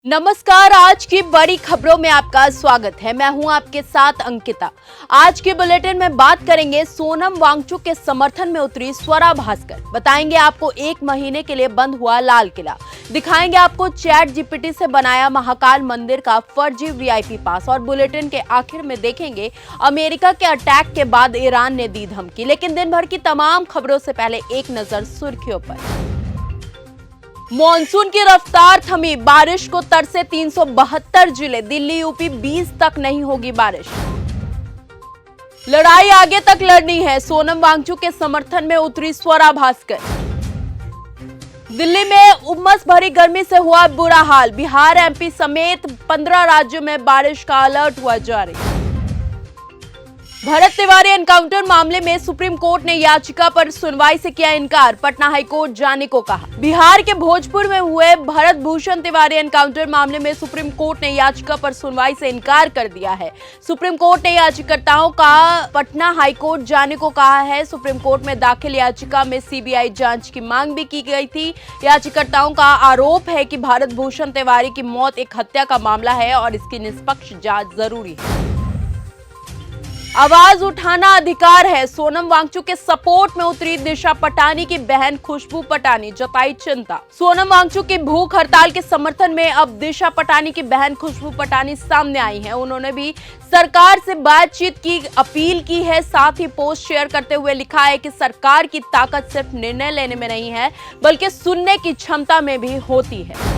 नमस्कार। आज की बड़ी खबरों में आपका स्वागत है। मैं हूं आपके साथ अंकिता। आज के बुलेटिन में बात करेंगे सोनम वांगचुक के समर्थन में उतरी स्वरा भास्कर। बताएंगे आपको 1 महीने के लिए बंद हुआ लाल किला। दिखाएंगे आपको चैट जीपीटी से बनाया महाकाल मंदिर का फर्जी वीआईपी पास। और बुलेटिन के आखिर में देखेंगे अमेरिका के अटैक के बाद ईरान ने दी धमकी। लेकिन दिन भर की तमाम खबरों से पहले एक नजर सुर्खियों पर। मॉनसून की रफ्तार थमी, बारिश को तरसे 372 जिले। दिल्ली यूपी 20 तक नहीं होगी बारिश। लड़ाई आगे तक लड़नी है, सोनम वांगचुक के समर्थन में उतरी स्वरा भास्कर। दिल्ली में उमस भरी गर्मी से हुआ बुरा हाल, बिहार एमपी समेत 15 राज्यों में बारिश का अलर्ट हुआ जारी। भरत तिवारी एनकाउंटर मामले में सुप्रीम कोर्ट ने याचिका पर सुनवाई से किया इनकार, पटना हाईकोर्ट जाने को कहा। बिहार के भोजपुर में हुए भरत भूषण तिवारी एनकाउंटर मामले में सुप्रीम कोर्ट ने याचिका पर सुनवाई से इनकार कर दिया है। सुप्रीम कोर्ट ने याचिकाकर्ताओं का पटना हाईकोर्ट जाने को कहा है। सुप्रीम कोर्ट में दाखिल याचिका में सीबीआई जांच की मांग भी की गई थी। याचिकाकर्ताओं का आरोप है कि भरत भूषण तिवारी की मौत एक हत्या का मामला है और इसकी निष्पक्ष जांच जरूरी है। आवाज उठाना अधिकार है, सोनम वांगचुक के सपोर्ट में उतरी दिशा पटानी की बहन खुशबू पटानी, जताई चिंता। सोनम वांगचुक की भूख हड़ताल के समर्थन में अब दिशा पटानी की बहन खुशबू पटानी सामने आई हैं। उन्होंने भी सरकार से बातचीत की अपील की है। साथ ही पोस्ट शेयर करते हुए लिखा है कि सरकार की ताकत सिर्फ निर्णय लेने में नहीं है बल्कि सुनने की क्षमता में भी होती है।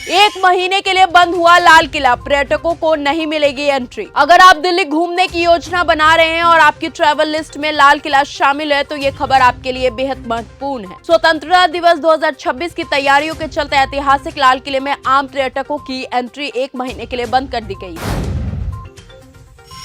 1 महीने के लिए बंद हुआ लाल किला, पर्यटकों को नहीं मिलेगी एंट्री। अगर आप दिल्ली घूमने की योजना बना रहे हैं और आपकी ट्रैवल लिस्ट में लाल किला शामिल है तो ये खबर आपके लिए बेहद महत्वपूर्ण है। स्वतंत्रता दिवस 2026 की तैयारियों के चलते ऐतिहासिक लाल किले में आम पर्यटकों की एंट्री 1 महीने के लिए बंद कर दी गई है।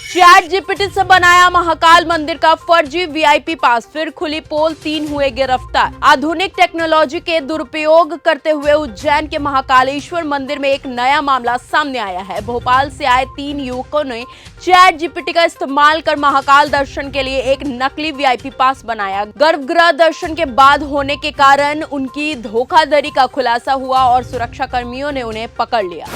चैट जीपीटी से बनाया महाकाल मंदिर का फर्जी वीआईपी पास, फिर खुली पोल, 3 हुए गिरफ्तार। आधुनिक टेक्नोलॉजी के दुरुपयोग करते हुए उज्जैन के महाकालेश्वर मंदिर में एक नया मामला सामने आया है। भोपाल से आए 3 युवकों ने चैट जीपीटी का इस्तेमाल कर महाकाल दर्शन के लिए एक नकली वीआईपी पास बनाया। गर्भगृह दर्शन के बाद होने के कारण उनकी धोखाधड़ी का खुलासा हुआ और सुरक्षा कर्मियों ने उन्हें पकड़ लिया।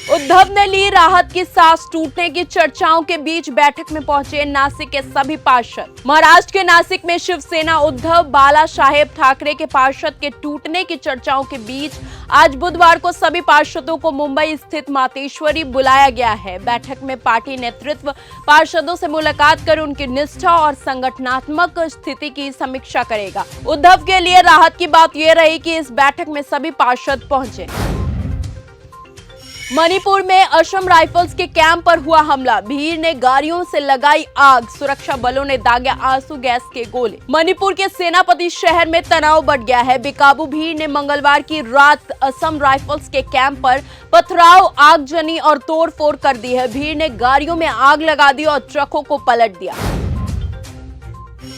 उद्धव ने ली राहत की सांस, टूटने की चर्चाओं के बीच बैठक में पहुंचे नासिक के सभी पार्षद। महाराष्ट्र के नासिक में शिवसेना उद्धव बाला साहेब ठाकरे के पार्षद के टूटने की चर्चाओं के बीच आज बुधवार को सभी पार्षदों को मुंबई स्थित मातेश्वरी बुलाया गया है। बैठक में पार्टी नेतृत्व पार्षदों से मुलाकात कर उनकी निष्ठा और संगठनात्मक स्थिति की समीक्षा करेगा। उद्धव के लिए राहत की बात यह रही कि इस बैठक में सभी पार्षद पहुंचे। मणिपुर में असम राइफल्स के कैंप पर हुआ हमला, भीड़ ने गाड़ियों से लगाई आग, सुरक्षा बलों ने दागे आंसू गैस के गोले। मणिपुर के सेनापति शहर में तनाव बढ़ गया है। बेकाबू भीड़ ने मंगलवार की रात असम राइफल्स के कैंप पर पथराव, आगजनी और तोड़फोड़ कर दी है। भीड़ ने गाड़ियों में आग लगा दी और ट्रकों को पलट दिया।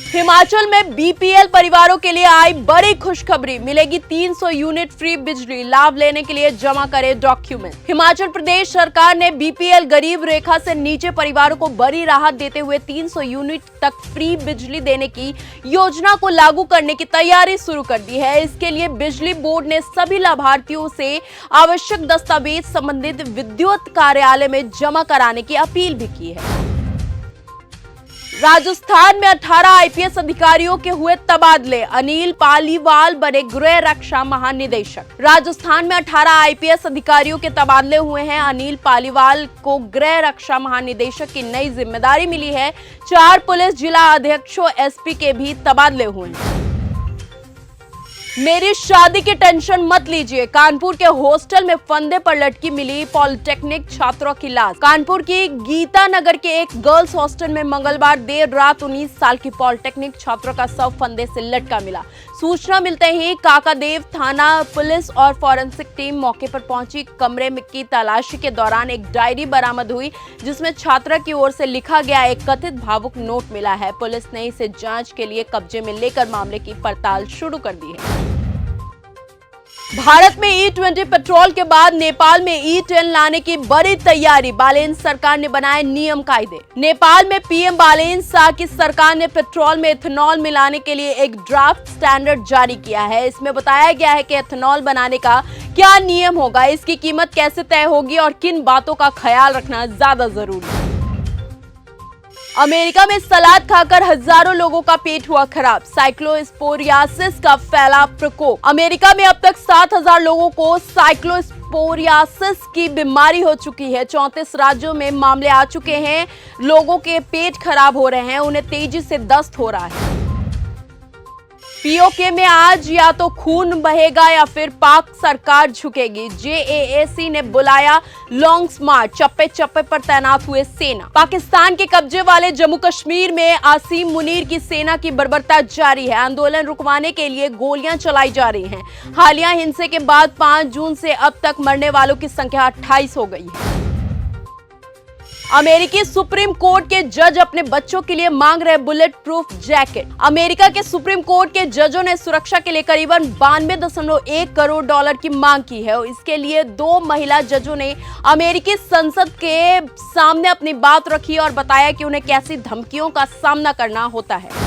हिमाचल में बीपीएल परिवारों के लिए आई बड़ी खुशखबरी, मिलेगी 300 यूनिट फ्री बिजली। लाभ लेने के लिए जमा करें डॉक्यूमेंट। हिमाचल प्रदेश सरकार ने बीपीएल गरीब रेखा से नीचे परिवारों को बड़ी राहत देते हुए 300 यूनिट तक फ्री बिजली देने की योजना को लागू करने की तैयारी शुरू कर दी है। इसके लिए बिजली बोर्ड ने सभी लाभार्थियों से आवश्यक दस्तावेज संबंधित विद्युत कार्यालय में जमा कराने की अपील भी की है। राजस्थान में 18 आईपीएस अधिकारियों के हुए तबादले, अनिल पालीवाल बने गृह रक्षा महानिदेशक। राजस्थान में 18 आईपीएस अधिकारियों के तबादले हुए हैं। अनिल पालीवाल को गृह रक्षा महानिदेशक की नई जिम्मेदारी मिली है। 4 पुलिस जिला अध्यक्षों एसपी के भी तबादले हुए हैं। मेरी शादी की टेंशन मत लीजिए, कानपुर के हॉस्टल में फंदे पर लटकी मिली पॉलिटेक्निक छात्रों की लाश। कानपुर की गीता नगर के एक गर्ल्स हॉस्टल में मंगलवार देर रात 19 साल की पॉलिटेक्निक छात्रों का शव फंदे से लटका मिला। सूचना मिलते ही काकादेव थाना पुलिस और फॉरेंसिक टीम मौके पर पहुंची। कमरे में की तलाशी के दौरान एक डायरी बरामद हुई जिसमें छात्रा की ओर से लिखा गया एक कथित भावुक नोट मिला है। पुलिस ने इसे जांच के लिए कब्जे में लेकर मामले की पड़ताल शुरू कर दी है। भारत में E20 पेट्रोल के बाद नेपाल में E10 लाने की बड़ी तैयारी। बालेन सरकार ने बनाए नियम कायदे। नेपाल में पीएम बालेन शाह की सरकार ने पेट्रोल में इथेनॉल मिलाने के लिए एक ड्राफ्ट स्टैंडर्ड जारी किया है। इसमें बताया गया है कि इथेनॉल बनाने का क्या नियम होगा, इसकी कीमत कैसे तय होगी और किन बातों का ख्याल रखना ज्यादा जरूरी है। अमेरिका में सलाद खाकर हजारों लोगों का पेट हुआ खराब। साइक्लोस्पोरियासिस का फैला प्रकोप। अमेरिका में अब तक 7,000 लोगों को साइक्लोस्पोरियासिस की बीमारी हो चुकी है। 34 राज्यों में मामले आ चुके हैं। लोगों के पेट खराब हो रहे हैं, उन्हें तेजी से दस्त हो रहा है। पीओके में आज या तो खून बहेगा या फिर पाक सरकार झुकेगी। जेएएसी ने बुलाया लॉन्ग मार्च। चप्पे चप्पे पर तैनात हुए सेना। पाकिस्तान के कब्जे वाले जम्मू कश्मीर में आसिम मुनीर की सेना की बर्बरता जारी है। आंदोलन रुकवाने के लिए गोलियां चलाई जा रही हैं। हालिया हिंसा के बाद 5 जून से अब तक मरने वालों की संख्या 28 हो गई है। अमेरिकी सुप्रीम कोर्ट के जज अपने बच्चों के लिए मांग रहे बुलेट प्रूफ जैकेट। अमेरिका के सुप्रीम कोर्ट के जजों ने सुरक्षा के लिए करीबन 92.1 करोड़ डॉलर की मांग की है। इसके लिए 2 महिला जजों ने अमेरिकी संसद के सामने अपनी बात रखी और बताया कि उन्हें कैसी धमकियों का सामना करना होता है।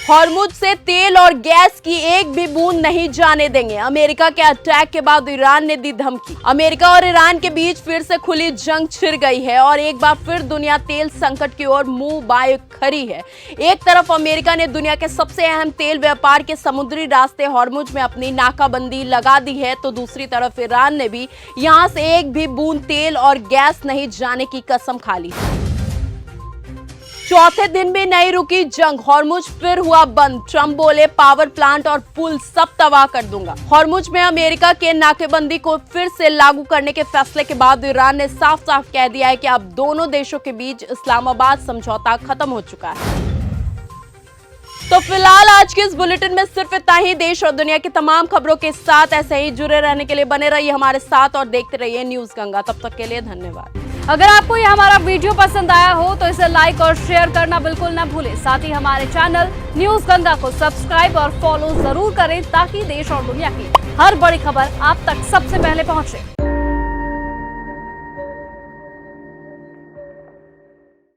हॉर्मुज से तेल और गैस की एक भी बूंद नहीं जाने देंगे। अमेरिका के अटैक के बाद ईरान ने दी धमकी। अमेरिका और ईरान के बीच फिर से खुली जंग छिड़ गई है और एक बार फिर दुनिया तेल संकट की ओर मुंह बाए खड़ी है। एक तरफ अमेरिका ने दुनिया के सबसे अहम तेल व्यापार के समुद्री रास्ते हॉर्मुज में अपनी नाकाबंदी लगा दी है, तो दूसरी तरफ ईरान ने भी यहां से एक भी बूंद तेल और गैस नहीं जाने की कसम खा ली है। चौथे दिन भी नहीं रुकी जंग। हॉर्मुज फिर हुआ बंद। ट्रंप बोले पावर प्लांट और पुल सब तबाह कर दूंगा। हॉर्मुज में अमेरिका के नाकेबंदी को फिर से लागू करने के फैसले के बाद ईरान ने साफ साफ कह दिया है कि अब दोनों देशों के बीच इस्लामाबाद समझौता खत्म हो चुका है। तो फिलहाल आज के इस बुलेटिन में सिर्फ इतना ही। देश और दुनिया की तमाम खबरों के साथ ऐसे ही जुड़े रहने के लिए बने रहिए हमारे साथ और देखते रहिए न्यूज गंगा। तब तक के लिए धन्यवाद। अगर आपको ये हमारा वीडियो पसंद आया हो तो इसे लाइक और शेयर करना बिल्कुल ना भूलें। साथ ही हमारे चैनल न्यूज गंगा को सब्सक्राइब और फॉलो जरूर करें ताकि देश और दुनिया की हर बड़ी खबर आप तक सबसे पहले पहुंचे।